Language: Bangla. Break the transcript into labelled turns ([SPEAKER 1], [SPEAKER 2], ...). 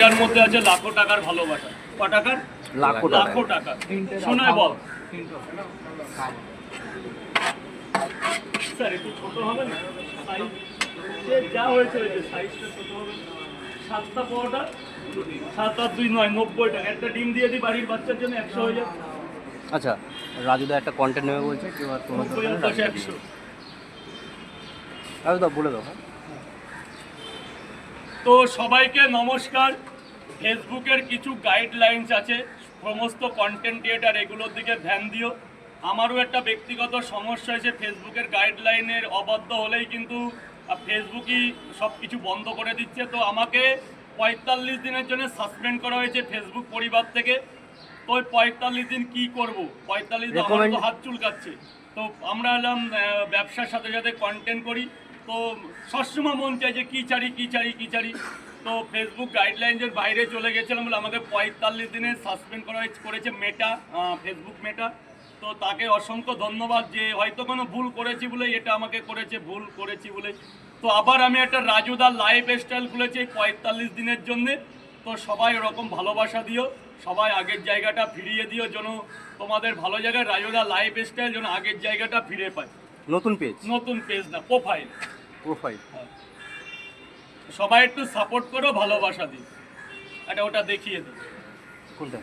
[SPEAKER 1] এর মধ্যে আছে লাখো টাকার ভালোবাসা। ক টাকার? লাখো টাকা। শোনা বল স্যার, একটু ছোট হবে না? সাইজ যা হয়েছে হয়েছে, সাইজটা ছোট হবে না। 7টা পরোটা 7 আর 2 9 90 টাকা। একটা ডিম দিয়ে দিই বাড়ির বাচ্চার জন্য, 100 হয়ে যাবে।
[SPEAKER 2] আচ্ছা, রাজুদা একটা কন্টেন্ট নেবে বলছে, কেউ আর তোমার
[SPEAKER 1] 100
[SPEAKER 2] রাজুদা বলে দাও।
[SPEAKER 1] তো সবাইকে নমস্কার। ফেসবুকের কিছু গাইডলাইন্স আছে, সমস্ত কন্টেন্ট ক্রিয়েটার এগুলোর দিকে ধ্যান দিও। আমারও একটা ব্যক্তিগত সমস্যা হয়েছে, ফেসবুকের গাইডলাইনের অবাধ্য হলেই কিন্তু ফেসবুকই সব কিছু বন্ধ করে দিচ্ছে। তো আমাকে 45 দিনের জন্য সাসপেন্ড করা হয়েছে ফেসবুক পরিবার থেকে। তো ওই 45 দিন কী করবো? 45 দিন আমার তো হাত চুলকাচ্ছে। তো আমরা এলাম ব্যবসার সাথে সাথে কন্টেন্ট করি, তো সবসময় মন চাই যে কী ছাড়ি। তো ফেসবুক গাইডলাইন্সের বাইরে চলে গেছিলাম বলে আমাকে 45 দিনে সাসপেন্ড করেছে মেটা, ফেসবুক মেটা। তো তাকে অসংখ্য ধন্যবাদ, যে হয়তো কোনো ভুল করেছি বলে এটা আমাকে করেছে, ভুল করেছি বলে। তো আবার আমি একটা রাজুদা লাইফ স্টাইল খুলেছি 45 দিনের জন্যে। তো সবাই ওরকম ভালোবাসা দিও, সবাই আগের জায়গাটা ফিরিয়ে দিও, যেন তোমাদের ভালো জায়গায় রাজুদা লাইফ স্টাইল যেন আগের জায়গাটা ফিরে পায়।
[SPEAKER 2] নতুন পেজ
[SPEAKER 1] না, প্রোফাইল। সবাই একটু সাপোর্ট করো, ভালোবাসা দিও। ওটা দেখিয়ে দেবো।
[SPEAKER 2] কোনটা?